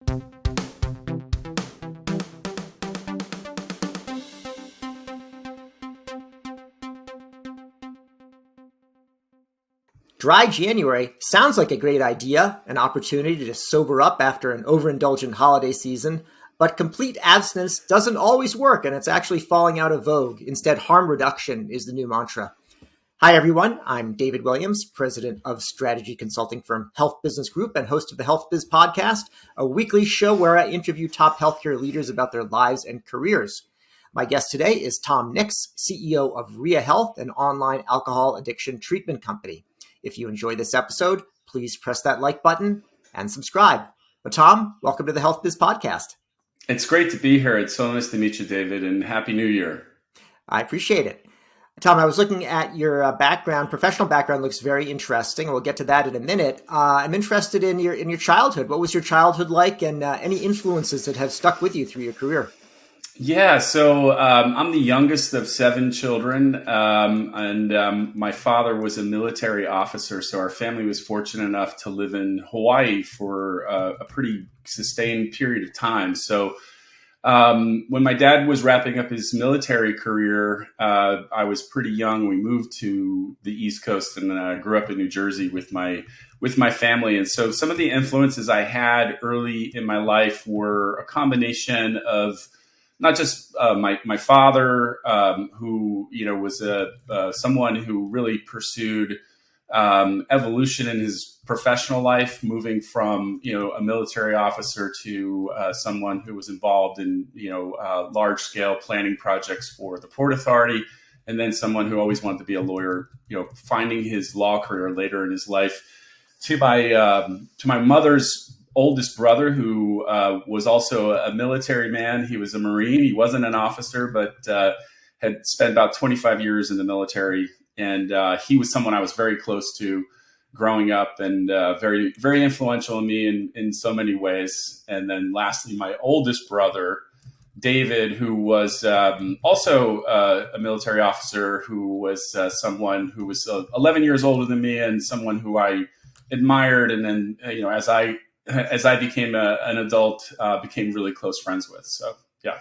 Dry January sounds like a great idea, an opportunity to sober up after an overindulgent holiday season, but complete abstinence doesn't always work, and it's actually falling out of vogue. Instead, harm reduction is the new mantra. Hi, everyone. I'm David Williams, president of strategy consulting firm Health Business Group and host of the HealthBiz podcast, a weekly show where I interview top healthcare leaders about their lives and careers. My guest today is Tom Nix, CEO of Ria Health, an online alcohol addiction treatment company. If you enjoy this episode, please press that like button and subscribe. But Tom, welcome to the HealthBiz podcast. It's great to be here. It's so nice to meet you, David, and Happy New Year. I appreciate it. Tom, I was looking at your background. Professional background looks very interesting. We'll get to that in a minute. I'm interested in your childhood. What was your childhood like, and any influences that have stuck with you through your career? Yeah, so I'm the youngest of 7 children, and my father was a military officer, so our family was fortunate enough to live in Hawaii for a pretty sustained period of time. So when my dad was wrapping up his military career, I was pretty young. We moved to the East Coast and grew up in New Jersey with my family. And so some of the influences I had early in my life were a combination of not just my father, who was someone who really pursued evolution in his professional life, moving from a military officer to someone who was involved in large scale planning projects for the Port Authority, and then someone who always wanted to be a lawyer. Finding his law career later in his life. To my mother's oldest brother, who was also a military man. He was a Marine. He wasn't an officer, but had spent about 25 years in the military. And he was someone I was very close to growing up, and very, very influential in me in so many ways. And then lastly, my oldest brother, David, who was also a military officer, who was someone who was 11 years older than me, and someone who I admired. And then, as I became an adult, became really close friends with. So, yeah.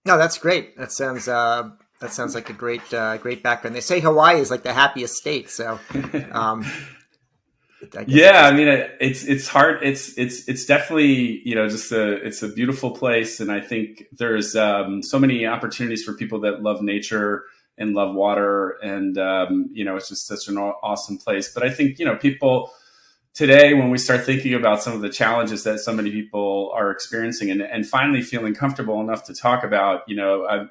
No, that's great. That sounds like a great background. They say Hawaii is like the happiest state. So, yeah, I mean, it's hard. It's definitely, it's a beautiful place. And I think there's so many opportunities for people that love nature and love water. And, it's just such an awesome place. But I think, people today, when we start thinking about some of the challenges that so many people are experiencing and finally feeling comfortable enough to talk about,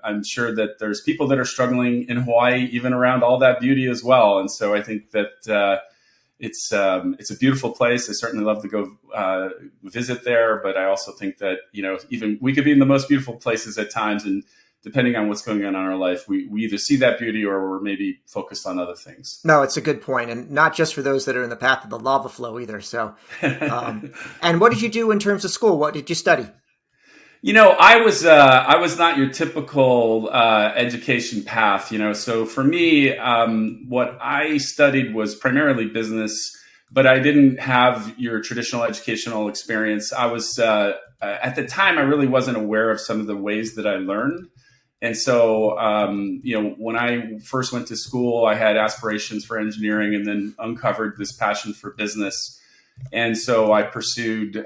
I'm sure that there's people that are struggling in Hawaii, even around all that beauty as well. And so I think that it's a beautiful place. I certainly love to go visit there, but I also think that, even we could be in the most beautiful places at times, and depending on what's going on in our life, we either see that beauty or we're maybe focused on other things. No, it's a good point. And not just for those that are in the path of the lava flow either. So, and what did you do in terms of school? What did you study? I was not your typical education path, So for me, what I studied was primarily business, but I didn't have your traditional educational experience. I was, at the time, I really wasn't aware of some of the ways that I learned. And so, when I first went to school, I had aspirations for engineering, and then uncovered this passion for business. And so I pursued,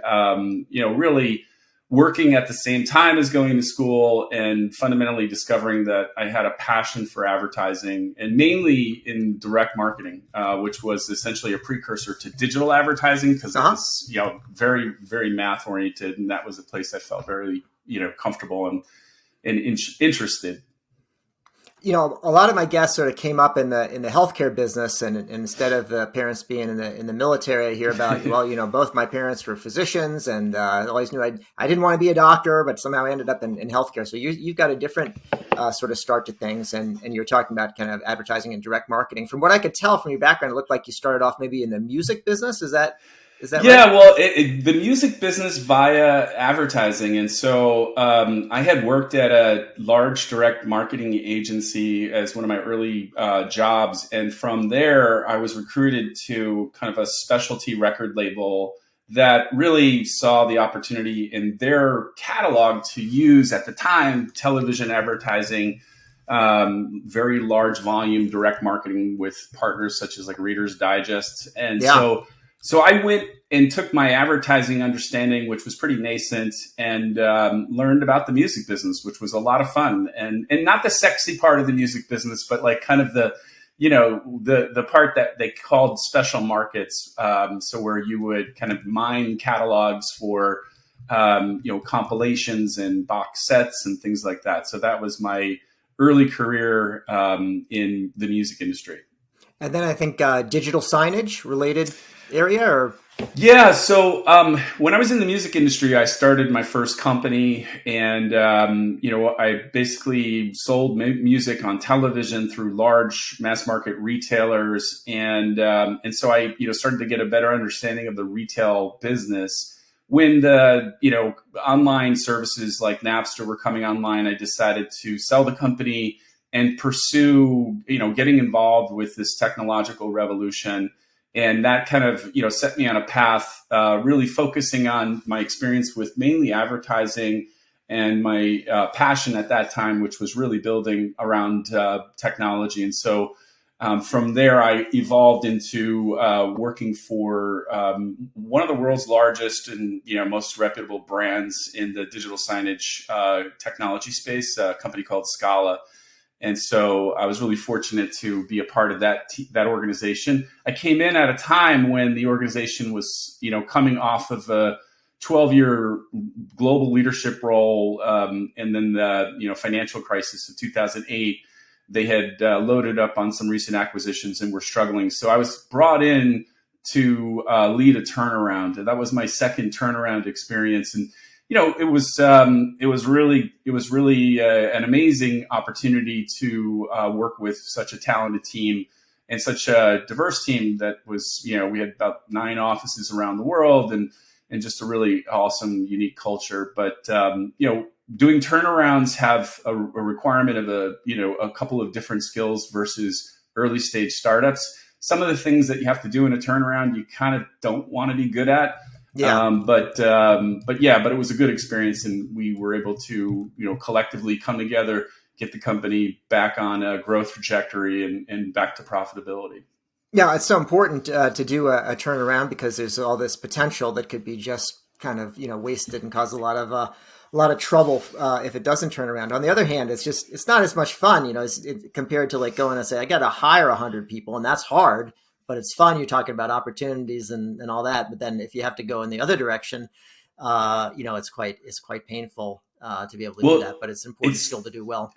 really working at the same time as going to school, and fundamentally discovering that I had a passion for advertising, and mainly in direct marketing, which was essentially a precursor to digital advertising, because it was, very, very math oriented. And that was a place I felt very, comfortable and interested. A lot of my guests sort of came up in the healthcare business, and instead of parents being in the military, I hear about, both my parents were physicians, and I always knew I didn't want to be a doctor, but somehow I ended up in healthcare. So you've got a different sort of start to things, and you're talking about kind of advertising and direct marketing. From what I could tell from your background, it looked like you started off maybe in the music business. Is that yeah, right? Well, the music business via advertising. And so I had worked at a large direct marketing agency as one of my early jobs. And from there, I was recruited to kind of a specialty record label that really saw the opportunity in their catalog to use at the time television advertising, very large volume direct marketing with partners such as like Reader's Digest. And Yeah. so I went and took my advertising understanding, which was pretty nascent, and learned about the music business, which was a lot of fun, and not the sexy part of the music business, but like kind of the, the part that they called special markets. So where you would kind of mine catalogs for, compilations and box sets and things like that. So that was my early career in the music industry. And then I think digital signage related area, or Yeah. So when I was in the music industry, I started my first company, and I basically sold music on television through large mass market retailers, and so I started to get a better understanding of the retail business. When the online services like Napster were coming online, I decided to sell the company and pursue getting involved with this technological revolution. And that kind of, set me on a path, really focusing on my experience with mainly advertising and my passion at that time, which was really building around technology. And so from there, I evolved into working for one of the world's largest and most reputable brands in the digital signage technology space, a company called Scala. And so I was really fortunate to be a part of that organization. I came in at a time when the organization was, coming off of a 12-year global leadership role, and then the financial crisis of 2008. They had loaded up on some recent acquisitions and were struggling. So I was brought in to lead a turnaround, and that was my second turnaround experience. And it was really an amazing opportunity to work with such a talented team and such a diverse team that was, we had about 9 offices around the world, and just a really awesome, unique culture. But doing turnarounds have a requirement of a couple of different skills versus early stage startups. Some of the things that you have to do in a turnaround, you kind of don't want to be good at. yeah. But it was a good experience, and we were able to, collectively come together, get the company back on a growth trajectory and back to profitability. Yeah, it's so important to do a turnaround, because there's all this potential that could be just kind of wasted and cause a lot of trouble if it doesn't turn around. On the other hand, it's not as much fun, compared to like going and say I got to hire 100 people, and that's hard. But it's fun. You're talking about opportunities and all that. But then if you have to go in the other direction, it's quite painful to be able to do that. But it's important still to do well.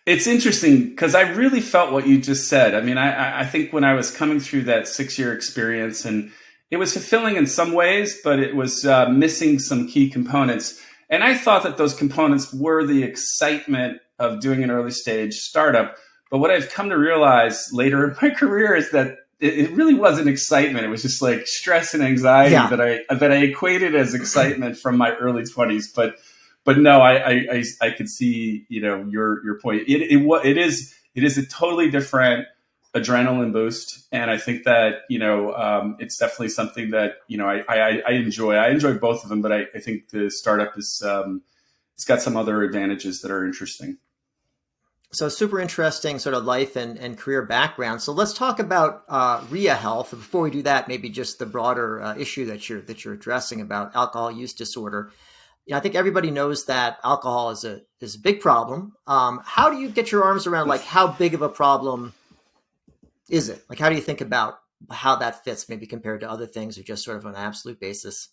It's interesting because I really felt what you just said. I mean, I think when I was coming through that 6-year experience, and it was fulfilling in some ways, but it was missing some key components. And I thought that those components were the excitement of doing an early stage startup. But what I've come to realize later in my career is that it really wasn't excitement. It was just like stress and anxiety that I equated as excitement from my early 20s. But no, I could see your point. It is a totally different adrenaline boost, and I think that it's definitely something that I enjoy. I enjoy both of them, but I think the startup is it's got some other advantages that are interesting. So super interesting sort of life and career background. So let's talk about Ria Health. Before we do that, maybe just the broader issue that you're addressing about alcohol use disorder. I think everybody knows that alcohol is a big problem. How do you get your arms around like how big of a problem is it? Like how do you think about how that fits maybe compared to other things, or just sort of on an absolute basis?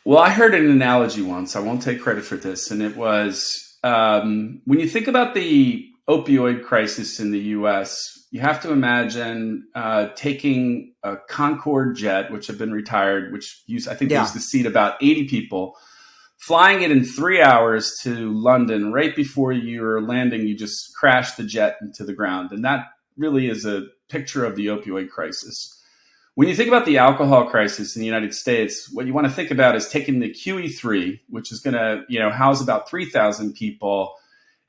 Well, I heard an analogy once. I won't take credit for this, and it was when you think about the opioid crisis in the U.S., you have to imagine taking a Concorde jet, which had been retired, which used to seat about 80 people, flying it in 3 hours to London. Right before you're landing, you just crash the jet into the ground. And that really is a picture of the opioid crisis. When you think about the alcohol crisis in the United States, what you want to think about is taking the QE3, which is going to house about 3,000 people,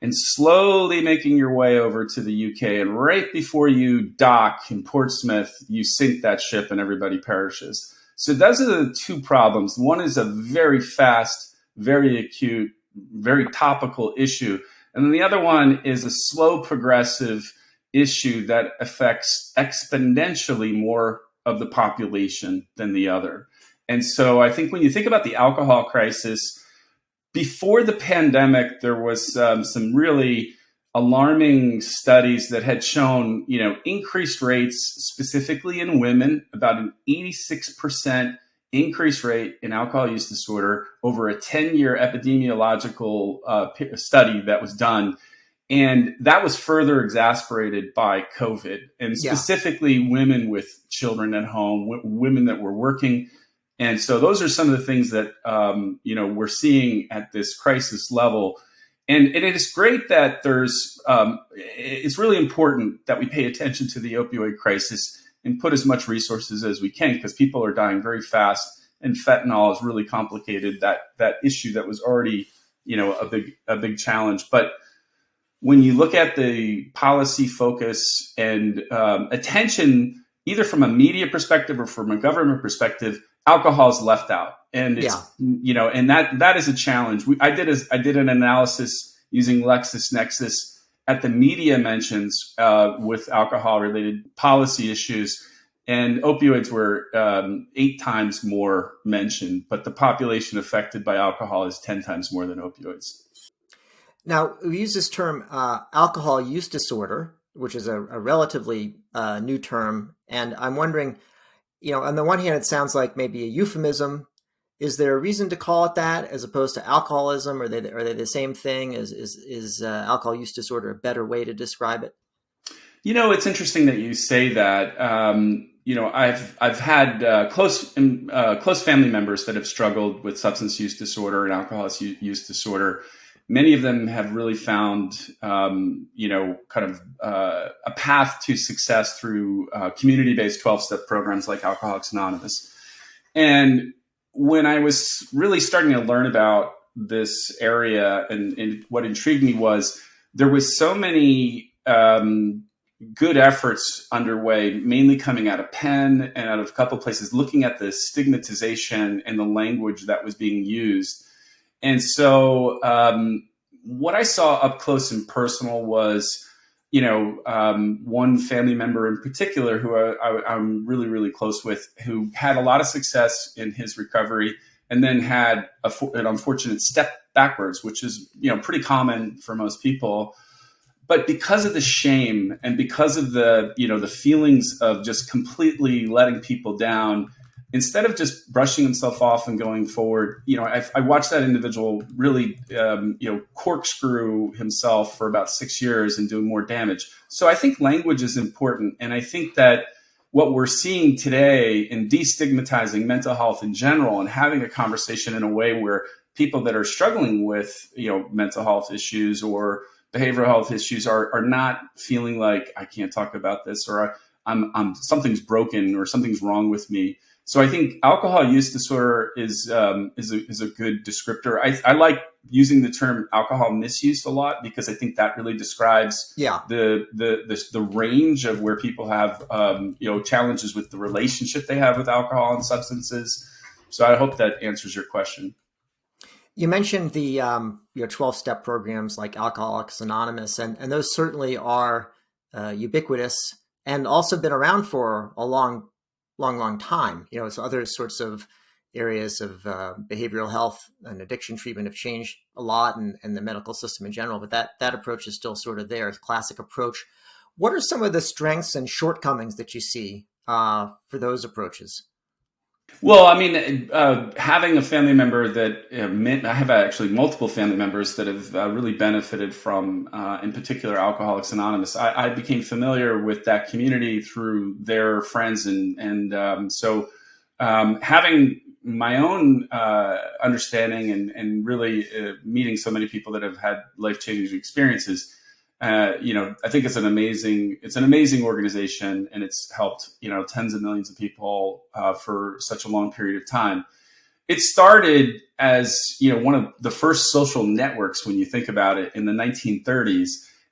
and slowly making your way over to the UK. And right before you dock in Portsmouth, you sink that ship and everybody perishes. So those are the two problems. One is a very fast, very acute, very topical issue. And then the other one is a slow progressive issue that affects exponentially more of the population than the other. And so I think when you think about the alcohol crisis, before the pandemic, there was some really alarming studies that had shown, increased rates specifically in women, about an 86% increase rate in alcohol use disorder over a 10-year epidemiological study that was done. And that was further exacerbated by COVID, and specifically women with children at home, women that were working. And so those are some of the things that, we're seeing at this crisis level. And it is great that it's really important that we pay attention to the opioid crisis and put as much resources as we can, because people are dying very fast. And fentanyl has really complicated that issue that was already, a big challenge. But when you look at the policy focus and attention, either from a media perspective or from a government perspective, alcohol is left out. And it's, and that is a challenge. I did an analysis using LexisNexis at the media mentions with alcohol related policy issues, and opioids were 8 times more mentioned, but the population affected by alcohol is 10 times more than opioids. Now, we use this term alcohol use disorder, which is a relatively new term. And I'm wondering, on the one hand, it sounds like maybe a euphemism. Is there a reason to call it that as opposed to alcoholism? Are they the same thing? Is alcohol use disorder a better way to describe it? It's interesting that you say that. I've had close family members that have struggled with substance use disorder and alcohol use disorder. Many of them have really found, a path to success through community-based 12-step programs like Alcoholics Anonymous. And when I was really starting to learn about this area, and what intrigued me was there was so many good efforts underway, mainly coming out of Penn and out of a couple of places, looking at the stigmatization and the language that was being used. And so what I saw up close and personal was, one family member in particular who I'm really, really close with, who had a lot of success in his recovery and then had an unfortunate step backwards, which is, pretty common for most people. But because of the shame and because of the feelings of just completely letting people down, instead of just brushing himself off and going forward, I watched that individual really, corkscrew himself for about 6 years and doing more damage. So I think language is important. And I think that what we're seeing today in destigmatizing mental health in general and having a conversation in a way where people that are struggling with, mental health issues or behavioral health issues are not feeling like I can't talk about this, or I'm something's broken or something's wrong with me. So I think alcohol use disorder is a good descriptor. I like using the term alcohol misuse a lot because I think that really describes the range of where people have challenges with the relationship they have with alcohol and substances. So I hope that answers your question. You mentioned the 12-step programs like Alcoholics Anonymous, and those certainly are ubiquitous and also been around for a long time. So other sorts of areas of behavioral health and addiction treatment have changed a lot, and the medical system in general. But that approach is still sort of there, a classic approach. What are some of the strengths and shortcomings that you see for those approaches? Well, I mean, having a family member that I have actually multiple family members that have really benefited from, in particular, Alcoholics Anonymous. I became familiar with that community through their friends, and so having my own understanding and really meeting so many people that have had life-changing experiences. I think it's an amazing organization, and it's helped, tens of millions of people for such a long period of time. It started as, one of the first social networks when you think about it in the 1930s.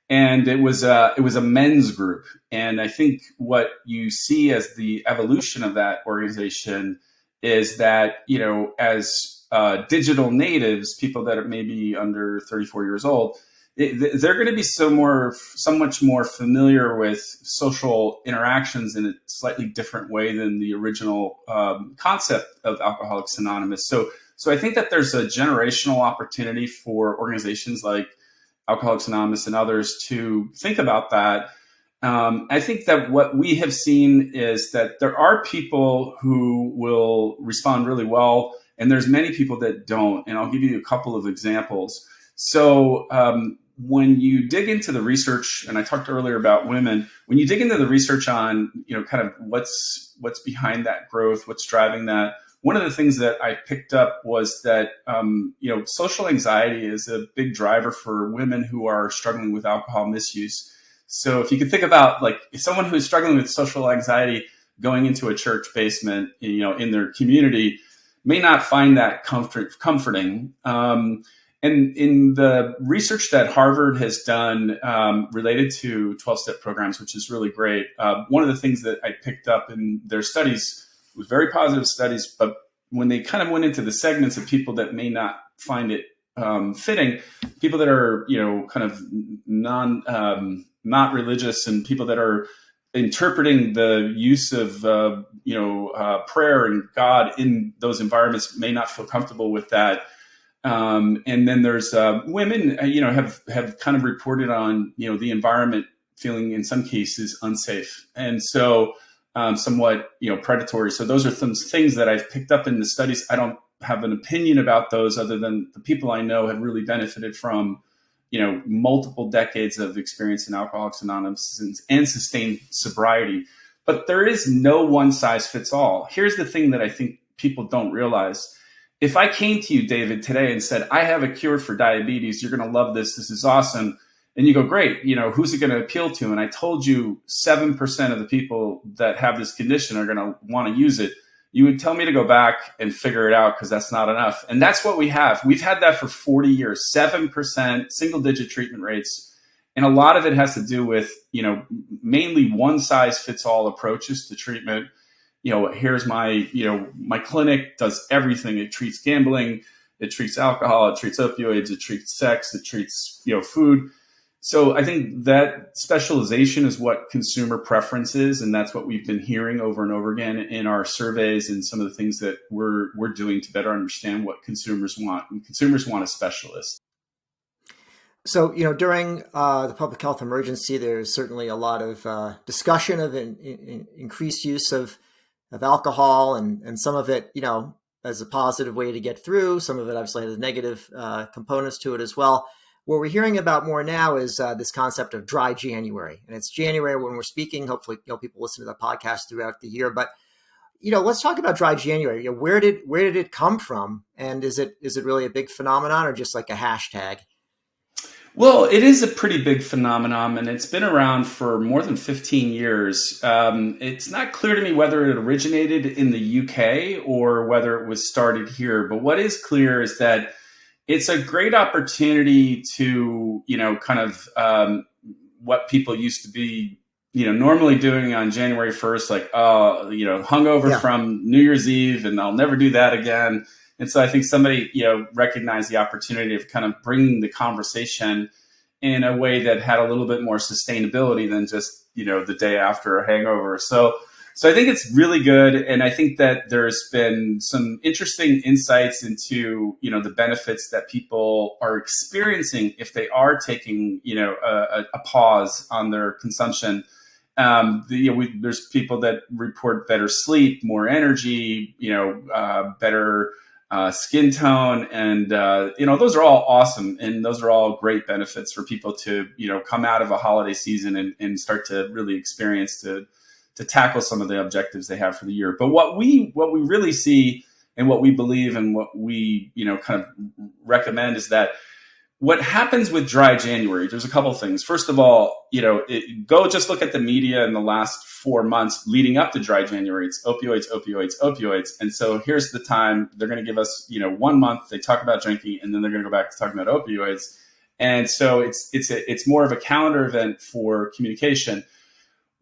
And it was a men's group. And I think what you see as the evolution of that organization is that, as digital natives, people that are maybe under 34 years old, they're going to be so much more familiar with social interactions in a slightly different way than the original concept of Alcoholics Anonymous. So I think that there's a generational opportunity for organizations like Alcoholics Anonymous and others to think about that. I think that what we have seen is that there are people who will respond really well, and there's many people that don't. And I'll give you a couple of examples. So when you dig into the research, and I talked earlier about women, when you dig into the research on, kind of what's behind that growth, what's driving that, one of the things that I picked up was that, social anxiety is a big driver for women who are struggling with alcohol misuse. So if you can think about like someone who's struggling with social anxiety going into a church basement, in their community, may not find that comforting. And in the research that Harvard has done related to 12-step programs, which is really great, one of the things that I picked up in their studies was very positive studies, but when they kind of went into the segments of people that may not find it fitting, people that are, kind of not religious, and people that are interpreting the use of, prayer and God in those environments may not feel comfortable with that. And then there's women, have kind of reported on, the environment feeling in some cases unsafe. And so somewhat, predatory. So those are some things that I've picked up in the studies. I don't have an opinion about those other than the people I know have really benefited from, multiple decades of experience in Alcoholics Anonymous and sustained sobriety. But there is no one size fits all. Here's the thing that I think people don't realize. If I came to you, David, today and said, I have a cure for diabetes, you're going to love this. This is awesome. And you go, great, who's it going to appeal to? And I told you 7% of the people that have this condition are going to want to use it. You would tell me to go back and figure it out because that's not enough. And that's what we have. We've had that for 40 years, 7%, single digit treatment rates. And a lot of it has to do with, mainly one size fits all approaches to treatment. Here's my clinic does everything. It treats gambling, it treats alcohol, it treats opioids, it treats sex, it treats, food. So I think that specialization is what consumer preference is, and that's what we've been hearing over and over again in our surveys and some of the things that we're doing to better understand what consumers want. And consumers want a specialist. So, during the public health emergency, there's certainly a lot of discussion of increased use of alcohol, and some of it, as a positive way to get through. Some of it obviously has negative components to it as well. What we're hearing about more now is this concept of dry January, and it's January when we're speaking. Hopefully, people listen to the podcast throughout the year. But let's talk about dry January. Where did it come from, and is it really a big phenomenon or just like a hashtag? Well, it is a pretty big phenomenon, and it's been around for more than 15 years. It's not clear to me whether it originated in the UK or whether it was started here. But what is clear is that it's a great opportunity to, kind of what people used to be, normally doing on January 1st, like, hungover from New Year's Eve, and I'll never do that again. And so I think somebody, recognized the opportunity of kind of bringing the conversation in a way that had a little bit more sustainability than just, the day after a hangover. So I think it's really good. And I think that there's been some interesting insights into, the benefits that people are experiencing if they are taking, a pause on their consumption. There's people that report better sleep, more energy, better skin tone. And, those are all awesome. And those are all great benefits for people to, come out of a holiday season and start to really experience to tackle some of the objectives they have for the year. But what we really see and what we believe and what we, kind of recommend is that what happens with dry January, there's a couple of things. First of all, go just look at the media in the last 4 months leading up to dry January. It's opioids, opioids, opioids. And so here's the time they're going to give us, 1 month. They talk about drinking, and then they're going to go back to talking about opioids. And so it's more of a calendar event for communication.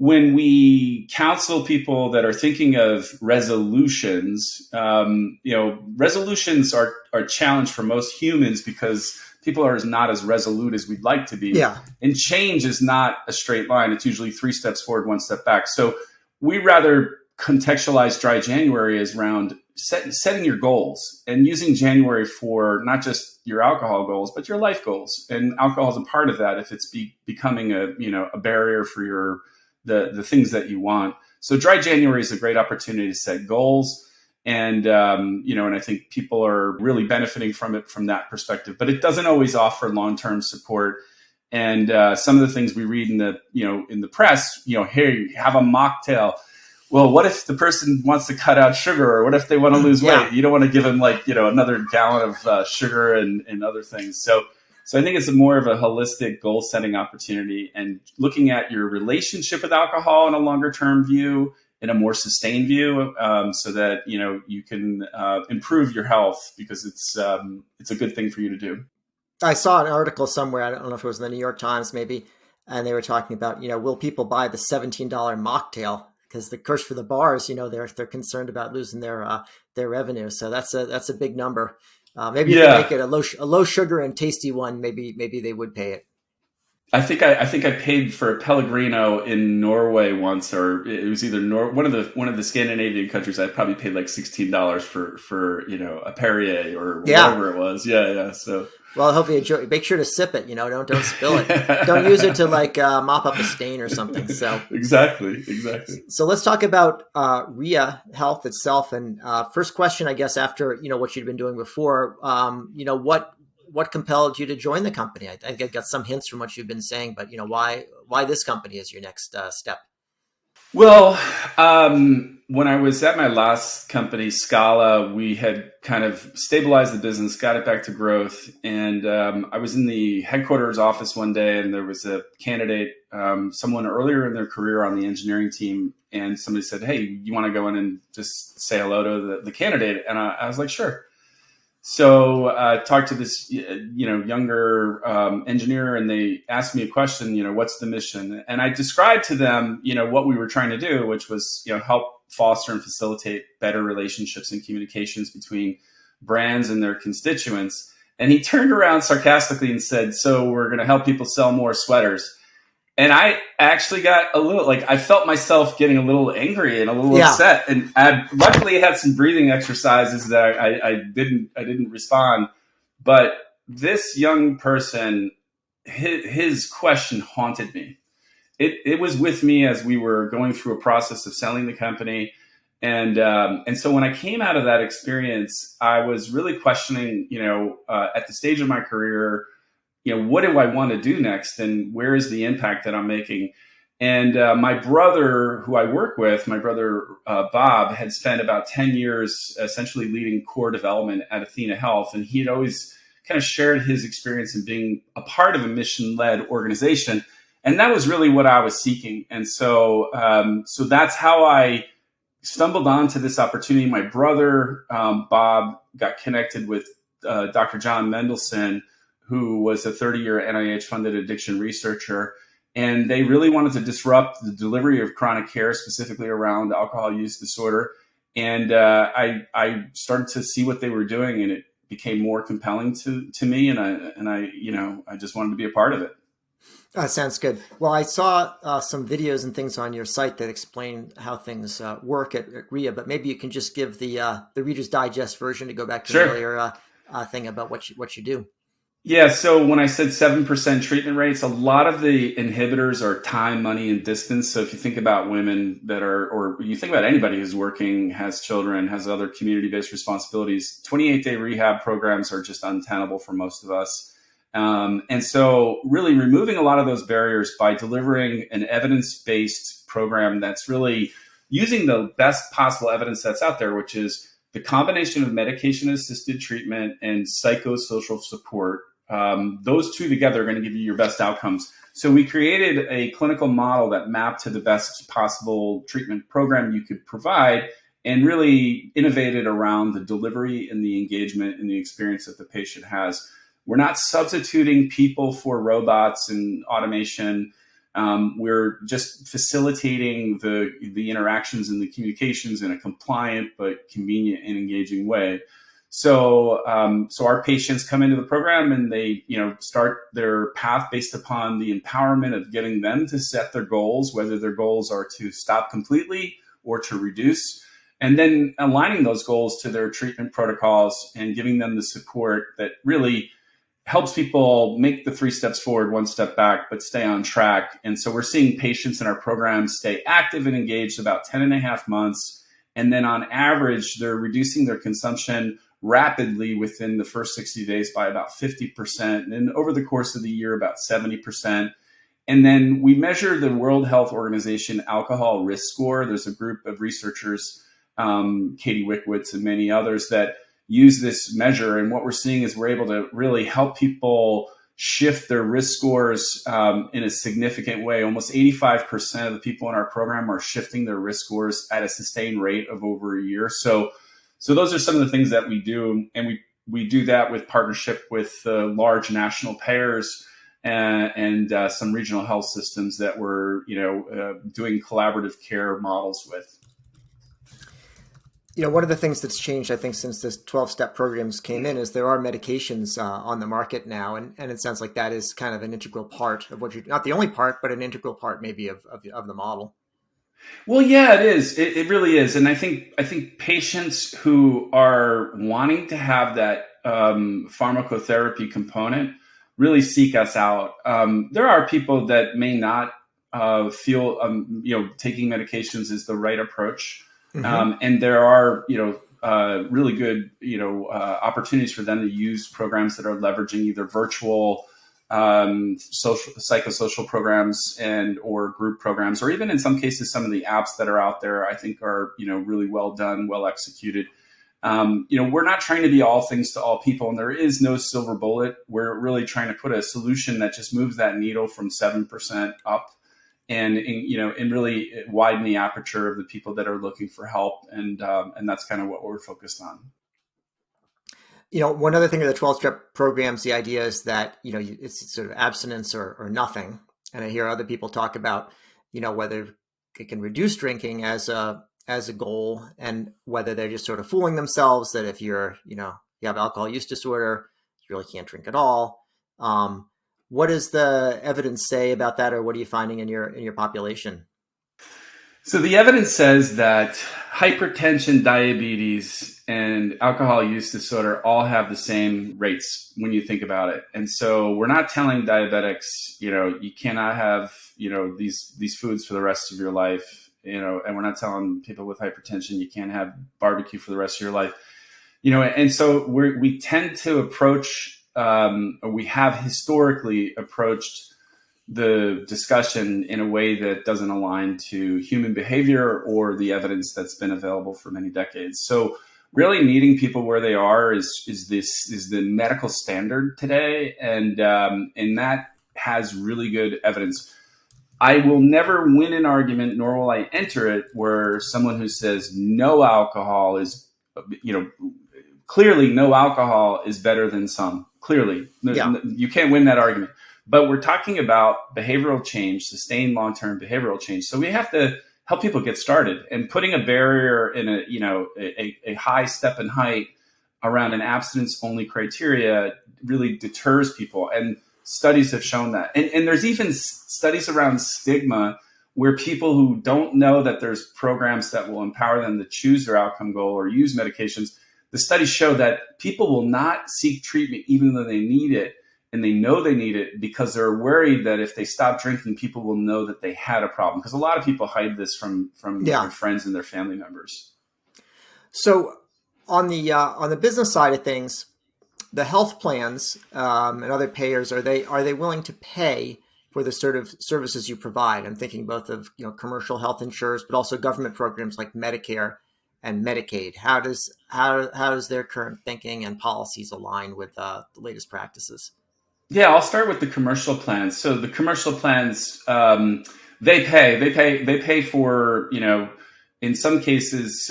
when we counsel people that are thinking of resolutions, resolutions are a challenge for most humans because people are not as resolute as we'd like to be. Yeah. And change is not a straight line. It's usually 3 steps forward, 1 step back. So we rather contextualize dry January as around setting your goals and using January for not just your alcohol goals, but your life goals. And alcohol is a part of that if it's becoming a barrier for the things that you want. So dry January is a great opportunity to set goals. And, and I think people are really benefiting from it from that perspective, but it doesn't always offer long-term support. And some of the things we read in the press, hey, have a mocktail. Well, what if the person wants to cut out sugar, or what if they want to lose weight? You don't want to give them another gallon of sugar and other things. So I think it's more of a holistic goal setting opportunity and looking at your relationship with alcohol in a longer term view, in a more sustained view, so that you can improve your health, because it's a good thing for you to do. I saw an article somewhere, I don't know if it was in the New York Times maybe, and they were talking about, will people buy the $17 mocktail? Because the curse for the bars, they're concerned about losing their revenue. So that's a big number. Maybe if you make it a low sugar and tasty one, maybe they would pay it. I think I paid for a Pellegrino in Norway once, or it was either one of the Scandinavian countries. I probably paid like $16 for a Perrier or whatever it was. Yeah. So. Well, I hope you enjoy. Make sure to sip it. Don't spill it. Don't use it to mop up a stain or something. So exactly. So let's talk about Ria Health itself. And first question, I guess, after what you'd been doing before, what compelled you to join the company? I think I got some hints from what you've been saying, but why this company is your next step? Well, when I was at my last company, Scala, we had kind of stabilized the business, got it back to growth. And I was in the headquarters office one day, and there was a candidate, someone earlier in their career on the engineering team. And somebody said, hey, you want to go in and just say hello to the candidate? And I was like, sure. So I talked to this, younger engineer, and they asked me a question, what's the mission? And I described to them, what we were trying to do, which was, help foster and facilitate better relationships and communications between brands and their constituents. And he turned around sarcastically and said, so we're going to help people sell more sweaters. And I actually got a little, I felt myself getting a little angry and a little upset. And I luckily had some breathing exercises that I didn't respond. But this young person, his question haunted me. It was with me as we were going through a process of selling the company. And so when I came out of that experience, I was really questioning, at the stage of my career, what do I want to do next, and where is the impact that I'm making? And my brother, who I work with, Bob, had spent about 10 years essentially leading core development at Athena Health. And he had always kind of shared his experience in being a part of a mission-led organization. And that was really what I was seeking. And so that's how I stumbled onto this opportunity. My brother, Bob, got connected with Dr. John Mendelsohn, who was a 30-year NIH-funded addiction researcher. And they really wanted to disrupt the delivery of chronic care, specifically around alcohol use disorder. And I started to see what they were doing, and it became more compelling to me. And I just wanted to be a part of it. Sounds good. Well, I saw some videos and things on your site that explain how things work at Ria, but maybe you can just give the Reader's Digest version to go back to the earlier thing about what you do. Yeah, so when I said 7% treatment rates, a lot of the inhibitors are time, money, and distance. So if you think about women or you think about anybody who's working, has children, has other community-based responsibilities, 28-day rehab programs are just untenable for most of us. And so really removing a lot of those barriers by delivering an evidence-based program that's really using the best possible evidence that's out there, which is the combination of medication-assisted treatment and psychosocial support. Those two together are going to give you your best outcomes. So we created a clinical model that mapped to the best possible treatment program you could provide, and really innovated around the delivery and the engagement and the experience that the patient has. We're not substituting people for robots and automation. We're just facilitating the interactions and the communications in a compliant but convenient and engaging way. So our patients come into the program and they, start their path based upon the empowerment of getting them to set their goals, whether their goals are to stop completely or to reduce, and then aligning those goals to their treatment protocols and giving them the support that really helps people make the 3 steps forward, 1 step back, but stay on track. And so we're seeing patients in our program stay active and engaged about 10 and a half months. And then on average, they're reducing their consumption rapidly within the first 60 days by about 50%. And then over the course of the year, about 70%. And then we measure the World Health Organization alcohol risk score. There's a group of researchers, Katie Wickwitz and many others, that use this measure. And what we're seeing is we're able to really help people shift their risk scores in a significant way. Almost 85% of the people in our program are shifting their risk scores at a sustained rate of over a year. So those are some of the things that we do. And we do that with partnership with large national payers and some regional health systems that we're doing collaborative care models with. One of the things that's changed, I think, since this 12-step programs came in is there are medications on the market now. And it sounds like that is kind of an integral part of what you're, not the only part, but an integral part maybe of the model. Well, yeah, it is. It really is. And I think patients who are wanting to have that pharmacotherapy component really seek us out. There are people that may not feel, taking medications is the right approach. Mm-hmm. And there are, really good, opportunities for them to use programs that are leveraging either virtual, psychosocial programs or group programs, or even in some cases, some of the apps that are out there, I think are, really well done, well executed. We're not trying to be all things to all people, and there is no silver bullet. We're really trying to put a solution that just moves that needle from 7% up. And really widen the aperture of the people that are looking for help, and that's kind of what we're focused on. One other thing of the 12-step programs, the idea is that it's sort of abstinence or nothing. And I hear other people talk about whether it can reduce drinking as a goal, and whether they're just sort of fooling themselves that if you have alcohol use disorder, you really can't drink at all. What does the evidence say about that, or what are you finding in your population? So the evidence says that hypertension, diabetes, and alcohol use disorder all have the same rates when you think about it. And so we're not telling diabetics, you cannot have, these foods for the rest of your life, and we're not telling people with hypertension, you can't have barbecue for the rest of your life, and so we tend to approach, we have historically approached the discussion in a way that doesn't align to human behavior or the evidence that's been available for many decades. So really meeting people where they are is the medical standard today, and that has really good evidence. I will never win an argument, nor will I enter it, where someone who says no alcohol is, clearly no alcohol is better than some. Clearly, yeah. You can't win that argument. But we're talking about behavioral change, sustained long-term behavioral change. So we have to help people get started, and putting a barrier in a high step in height around an abstinence-only criteria really deters people. And studies have shown that. And there's even studies around stigma where people who don't know that there's programs that will empower them to choose their outcome goal or use medications, the studies show that people will not seek treatment even though they need it, and they know they need it, because they're worried that if they stop drinking, people will know that they had a problem. Because a lot of people hide this from their friends and their family members. So on the business side of things, the health plans and other payers, are they willing to pay for the sort of services you provide? I'm thinking both of commercial health insurers, but also government programs like Medicare and Medicaid. How does their current thinking and policies align with the latest practices? Yeah, I'll start with the commercial plans. So the commercial plans, they pay for, in some cases,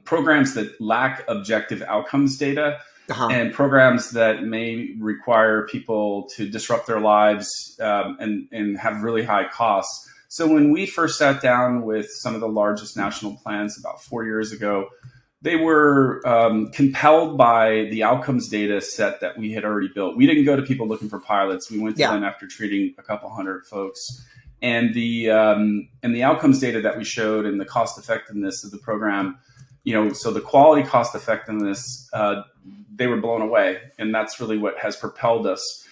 programs that lack objective outcomes data. and programs that may require people to disrupt their lives and have really high costs. So when we first sat down with some of the largest national plans about 4 years ago, they were compelled by the outcomes data set that we had already built. We didn't go to people looking for pilots. We went to them after treating a couple hundred folks. And the outcomes data that we showed and the cost effectiveness of the program, so the quality cost effectiveness, they were blown away. And that's really what has propelled us.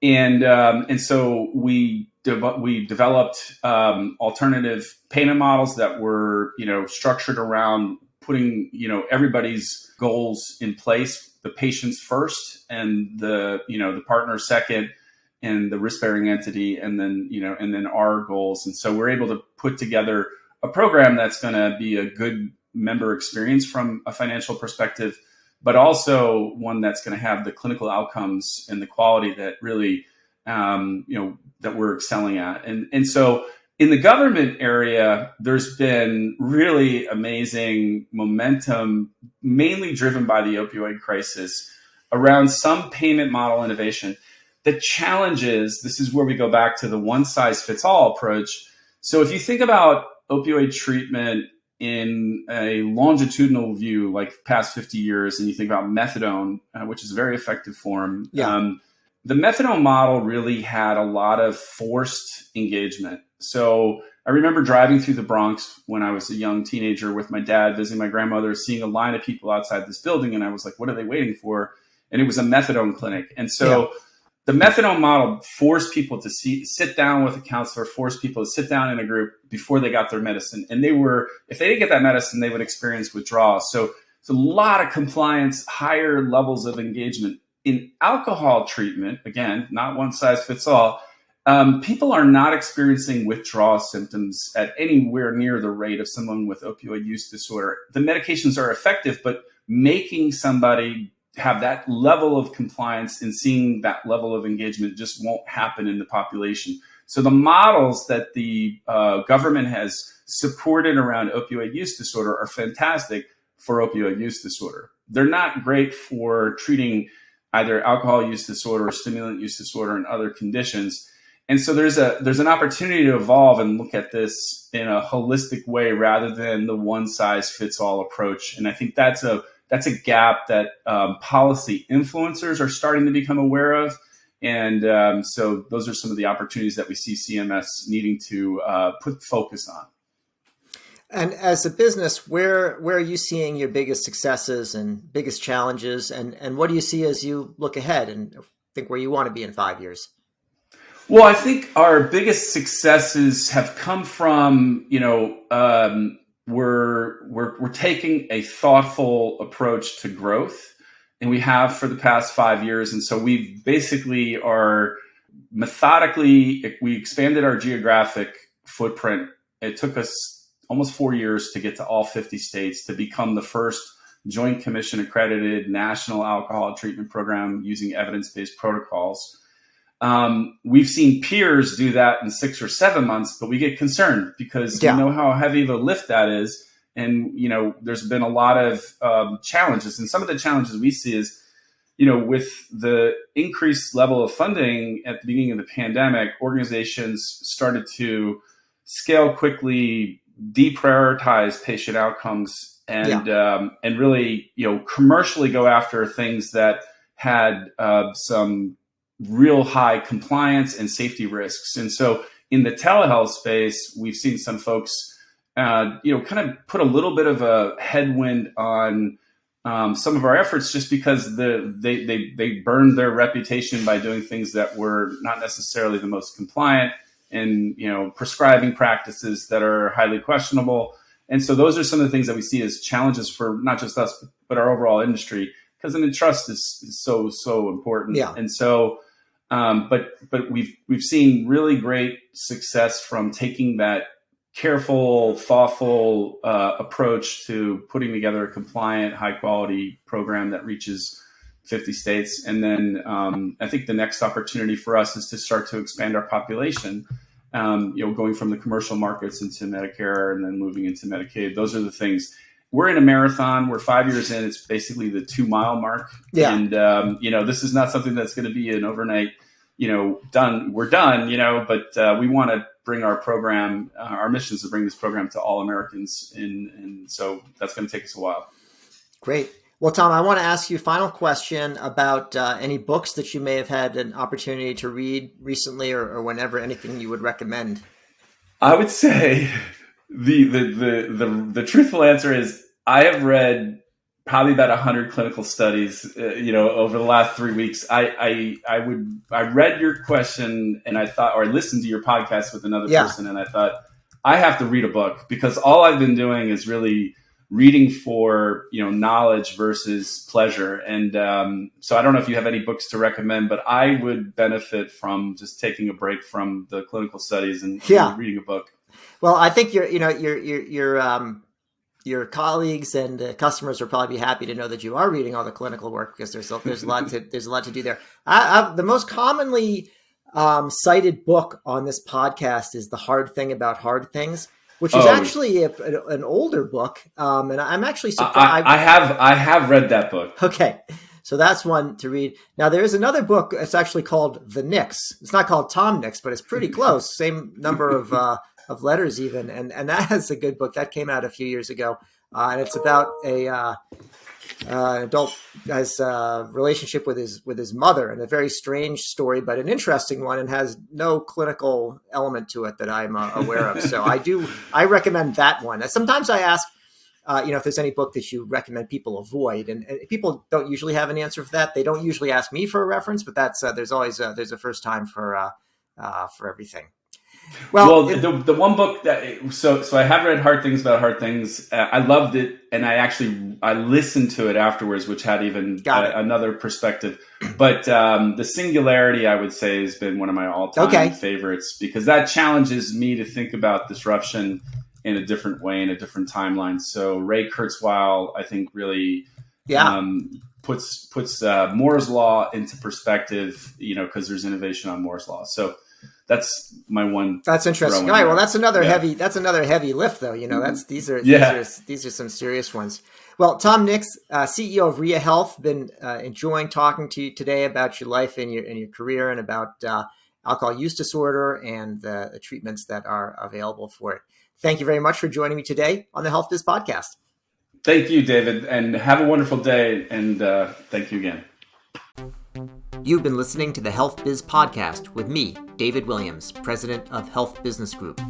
And so we developed alternative payment models that were, structured around putting, everybody's goals in place, the patients first and the partner second and the risk-bearing entity and then our goals. And so we're able to put together a program that's going to be a good member experience from a financial perspective, but also one that's going to have the clinical outcomes and the quality that really, that we're excelling at. And so in the government area, there's been really amazing momentum, mainly driven by the opioid crisis, around some payment model innovation. The challenge is, this is where we go back to the one-size-fits-all approach. So if you think about opioid treatment in a longitudinal view, like past 50 years, and you think about methadone, which is a very effective form, the methadone model really had a lot of forced engagement. So I remember driving through the Bronx when I was a young teenager with my dad, visiting my grandmother, seeing a line of people outside this building. And I was like, what are they waiting for? And it was a methadone clinic. And so the methadone model forced people to sit down with a counselor, forced people to sit down in a group before they got their medicine. And if they didn't get that medicine, they would experience withdrawal. So it's a lot of compliance, higher levels of engagement. In alcohol treatment, again, not one size fits all, people are not experiencing withdrawal symptoms at anywhere near the rate of someone with opioid use disorder. The medications are effective, but making somebody have that level of compliance and seeing that level of engagement just won't happen in the population. So the models that the government has supported around opioid use disorder are fantastic for opioid use disorder. They're not great for treating either alcohol use disorder or stimulant use disorder and other conditions. And so there's an opportunity to evolve and look at this in a holistic way rather than the one size fits all approach. And I think that's a gap that policy influencers are starting to become aware of. And so those are some of the opportunities that we see CMS needing to put focus on. And as a business, where are you seeing your biggest successes and biggest challenges? And what do you see as you look ahead and think where you want to be in 5 years? Well, I think our biggest successes have come from, we're taking a thoughtful approach to growth, and we have for the past 5 years. And so we basically are methodically, we expanded our geographic footprint. It took us almost 4 years to get to all 50 states to become the first Joint Commission accredited national alcohol treatment program using evidence-based protocols. We've seen peers do that in 6 or 7 months, but we get concerned because we know how heavy of a lift that is. And, there's been a lot of challenges. And some of the challenges we see is, with the increased level of funding at the beginning of the pandemic, organizations started to scale quickly, deprioritize patient outcomes, and really, commercially go after things that had some real high compliance and safety risks. And so in the telehealth space, we've seen some folks, kind of put a little bit of a headwind on some of our efforts just because they burned their reputation by doing things that were not necessarily the most compliant and, prescribing practices that are highly questionable. And so those are some of the things that we see as challenges for not just us, but our overall industry, because trust is so important. Yeah. And so, but we've seen really great success from taking that careful, thoughtful approach to putting together a compliant, high quality program that reaches 50 states. And then I think the next opportunity for us is to start to expand our population, going from the commercial markets into Medicare and then moving into Medicaid. Those are the things. we're in a marathon. We're 5 years in. It's basically the 2 mile mark. Yeah. And, this is not something that's going to be an overnight, done. We're done, but we want to bring our program, our mission is to bring this program to all Americans. And so that's going to take us a while. Great. Well, Tom, I want to ask you a final question about any books that you may have had an opportunity to read recently or whenever, anything you would recommend. I would say the truthful answer is I have read probably about 100 clinical studies, over the last 3 weeks. I read your question and I thought, or I listened to your podcast with another person, and I thought I have to read a book, because all I've been doing is really reading for, knowledge versus pleasure. And so I don't know if you have any books to recommend, but I would benefit from just taking a break from the clinical studies and reading a book. Well, I think your colleagues and customers will probably be happy to know that you are reading all the clinical work, because there's a lot to do there. The most commonly cited book on this podcast is The Hard Thing About Hard Things, which is actually an older book, and I'm actually surprised. I have read that book. Okay, so that's one to read. Now there is another book. It's actually called The Nicks. It's not called Tom Nicks, but it's pretty close. Same number of letters even, and that is a good book that came out a few years ago, and it's about an adult guy's relationship with his mother, and a very strange story, but an interesting one, and has no clinical element to it that I'm aware of. So I recommend that one. Sometimes I ask, if there's any book that you recommend people avoid, and people don't usually have an answer for that. They don't usually ask me for a reference, but that's there's always there's a first time for everything. Well, the one book that so I have read Hard Things About Hard Things. I loved it, and I listened to it afterwards, which had even another perspective. But The Singularity, I would say, has been one of my all-time favorites, because that challenges me to think about disruption in a different way, in a different timeline. So Ray Kurzweil, I think, really puts Moore's Law into perspective. Because there's innovation on Moore's Law. So that's my one. That's interesting. All right. Well, that's another heavy. That's another heavy lift, though. These are some serious ones. Well, Tom Nicks, CEO of Ria Health, been enjoying talking to you today about your life and your career, and about alcohol use disorder and the treatments that are available for it. Thank you very much for joining me today on the HealthBiz podcast. Thank you, David, and have a wonderful day. And thank you again. You've been listening to the HealthBiz podcast with me, David Williams, president of Health Business Group.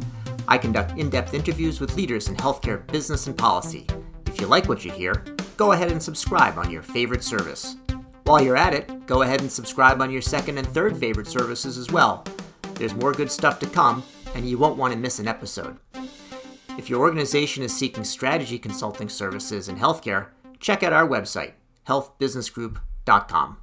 I conduct in-depth interviews with leaders in healthcare business and policy. If you like what you hear, go ahead and subscribe on your favorite service. While you're at it, go ahead and subscribe on your second and third favorite services as well. There's more good stuff to come, and you won't want to miss an episode. If your organization is seeking strategy consulting services in healthcare, check out our website, healthbusinessgroup.com.